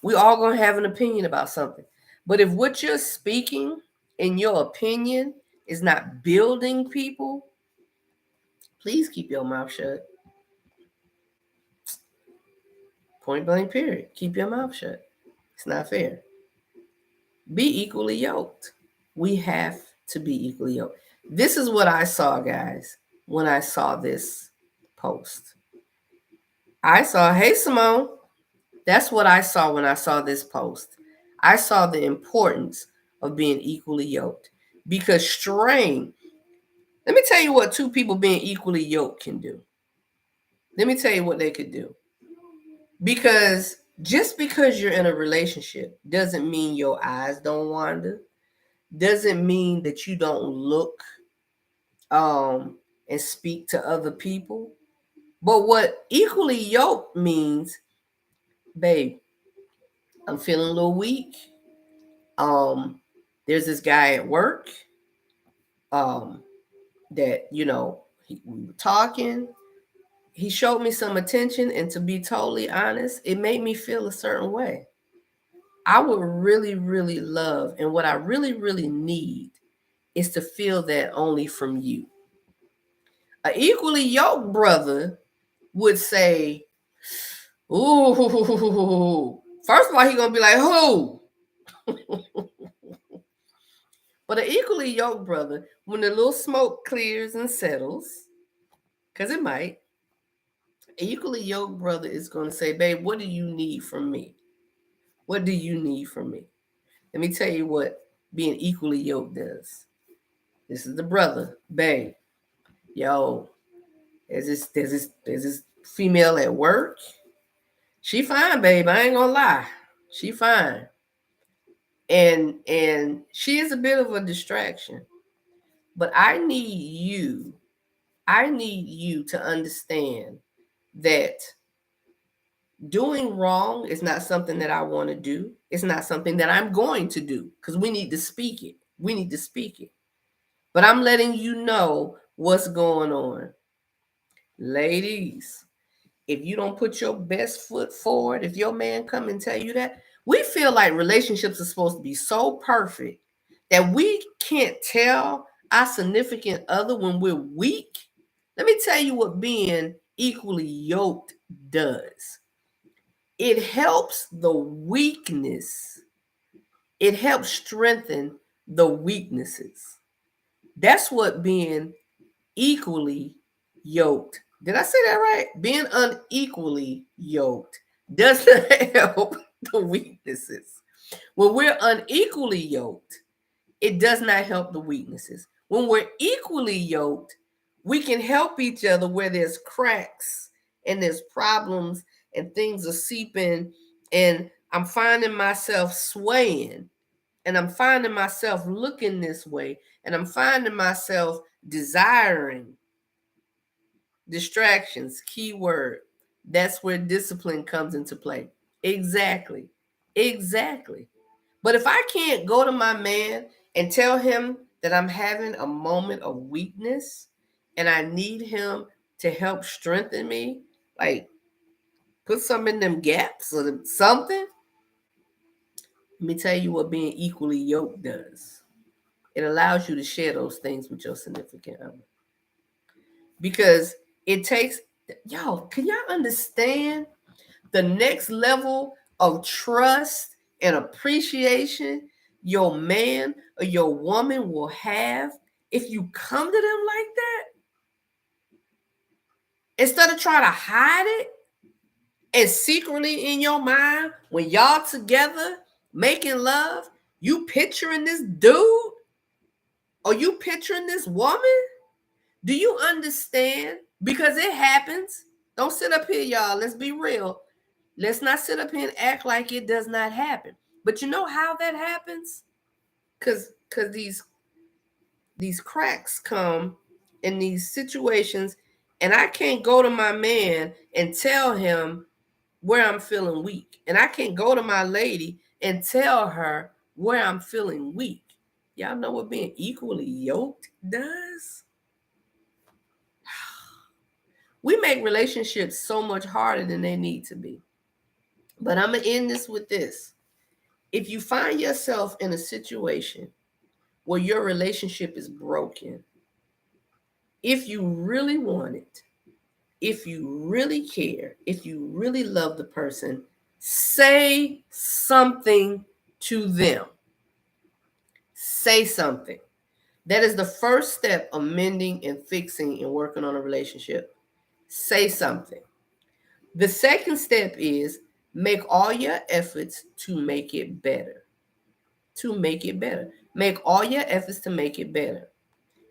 We all gonna have an opinion about something. But if what you're speaking in your opinion is not building people, please keep your mouth shut. Point blank, period. Keep your mouth shut. It's not fair. Be equally yoked. We have to be equally yoked. This is what I saw, guys, when I saw this post. I saw, hey, Simone. That's what I saw when I saw this post. I saw the importance of being equally yoked because strain, let me tell you what two people being equally yoked can do. Let me tell you what they could do. Because just because you're in a relationship doesn't mean your eyes don't wander, doesn't mean that you don't look and speak to other people. But what equally yoked means, babe, I'm feeling a little weak. There's this guy at work that we were talking. he showed me some attention, and to be totally honest, it made me feel a certain way. I would really, really love, and what I really, really need is to feel that only from you. An equally yoked brother would say, ooh, first of all, he gonna be like, who? But an equally yoked brother, when the little smoke clears and settles, because it might, an equally yoked brother is gonna say, babe, what do you need from me? What do you need from me? Let me tell you what being equally yoked does. This is the brother, babe. Yo, there's this female at work. She fine, babe. I ain't gonna lie. She fine. And she is a bit of a distraction. But I need you to understand that doing wrong is not something that I want to do. It's not something that I'm going to do because we need to speak it. We need to speak it. But I'm letting you know what's going on. Ladies, if you don't put your best foot forward, if your man come and tell you that, we feel like relationships are supposed to be so perfect that we can't tell our significant other when we're weak. Let me tell you what being equally yoked does. It helps the weakness. It helps strengthen the weaknesses. That's what being equally yoked. Did I say that right? Being unequally yoked doesn't help the weaknesses. When we're unequally yoked, it does not help the weaknesses. When we're equally yoked, we can help each other where there's cracks and there's problems and things are seeping, and I'm finding myself swaying, and I'm finding myself looking this way, and I'm finding myself desiring distractions, keyword. That's where discipline comes into play. Exactly. Exactly. But if I can't go to my man and tell him that I'm having a moment of weakness and I need him to help strengthen me, like put some in them gaps or something, let me tell you what being equally yoked does. It allows you to share those things with your significant other. Because it takes, y'all, can y'all understand the next level of trust and appreciation your man or your woman will have if you come to them like that? Instead of trying to hide it and secretly in your mind, when y'all together making love, you picturing this dude or you picturing this woman? Do you understand? Because it happens. Don't sit up here, y'all. Let's be real. Let's not sit up here and act like it does not happen. But you know how that happens? Because these cracks come in these situations, and I can't go to my man and tell him where I'm feeling weak. And I can't go to my lady and tell her where I'm feeling weak. Y'all know what being equally yoked does? We make relationships so much harder than they need to be. But I'm going to end this with this. If you find yourself in a situation where your relationship is broken, if you really want it, if you really care, if you really love the person, say something to them. Say something. That is the first step of mending and fixing and working on a relationship. Say something. The second step is make all your efforts to make it better. To make it better. Make all your efforts to make it better.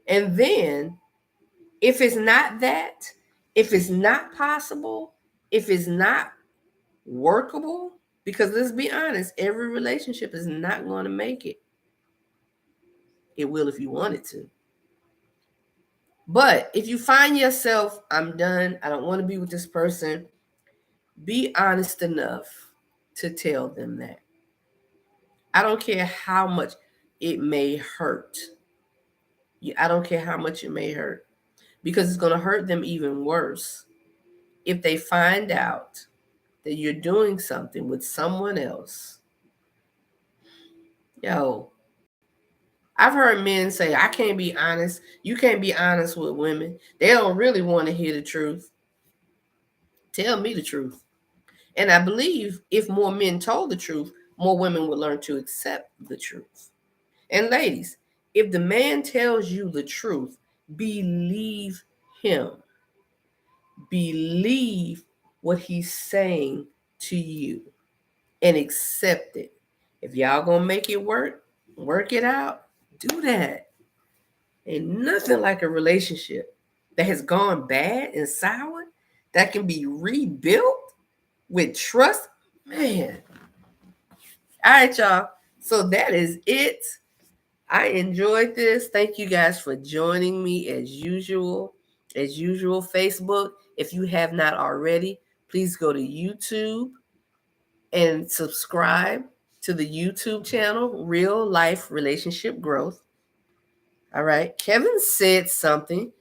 And then, if it's not that, if it's not possible, if it's not workable, because let's be honest, every relationship is not going to make it. It will if you want it to. But if you find yourself, I'm done, I don't want to be with this person, be honest enough to tell them that. I don't care how much it may hurt. I don't care how much it may hurt because it's going to hurt them even worse if they find out that you're doing something with someone else, yo, I've heard men say, I can't be honest. You can't be honest with women. They don't really want to hear the truth. Tell me the truth. And I believe if more men told the truth, more women would learn to accept the truth. And ladies, if the man tells you the truth, believe him. Believe what he's saying to you and accept it. If y'all gonna make it work it out, do that. Ain't nothing like a relationship that has gone bad and sour that can be rebuilt with trust. Man. All right, y'all. So that is it. I enjoyed this. Thank you guys for joining me as usual. As usual, Facebook. If you have not already, please go to YouTube and subscribe to the YouTube channel, Real Life Relationship Growth. All right. Kevin said something.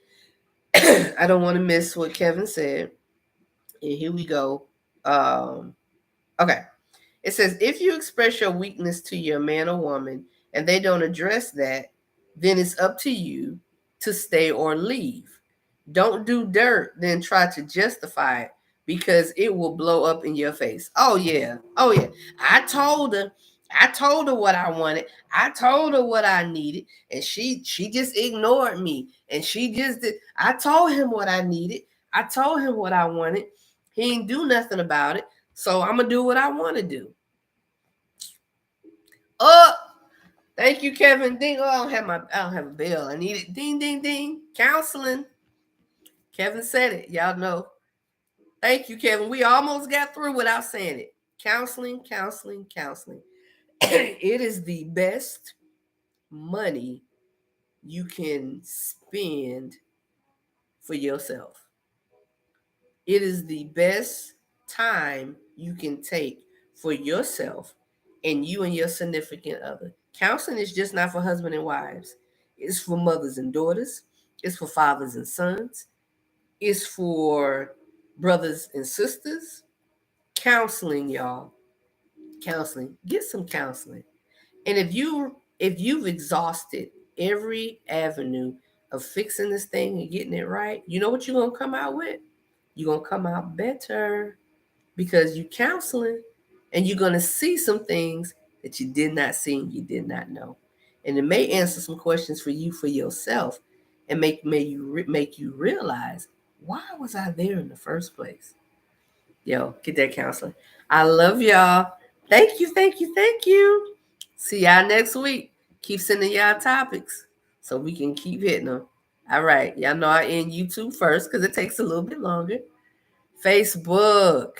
I don't want to miss what Kevin said. And here we go. Okay. It says, if you express your weakness to your man or woman and they don't address that, then it's up to you to stay or leave. Don't do dirt, then try to justify it because it will blow up in your face. Oh, yeah. Oh, yeah. I told her what I wanted. I told her what I needed. And she just ignored me. And she just did. I told him what I needed. I told him what I wanted. He ain't do nothing about it. So I'm going to do what I want to do. Oh, thank you, Kevin. Ding. Oh, I don't have a bell. I need it. Ding, ding, ding. Counseling. Kevin said it. Y'all know. Thank you, Kevin. We almost got through without saying it. Counseling, counseling, counseling. It is the best money you can spend for yourself. It is the best time you can take for yourself and you and your significant other. Counseling is just not for husband and wives. It's for mothers and daughters. It's for fathers and sons. It's for brothers and sisters. Counseling, y'all. Counseling. Get some counseling. And if you've exhausted every avenue of fixing this thing and getting it right, you know what you're gonna come out with? You're gonna come out better because you're counseling and you're gonna see some things that you did not see and you did not know. And it may answer some questions for you for yourself and make you realize, why was I there in the first place? Yo, get that counseling. I love y'all. Thank you, thank you, thank you. See y'all next week. Keep sending y'all topics so we can keep hitting them. All right. Y'all know I end YouTube first because it takes a little bit longer. Facebook.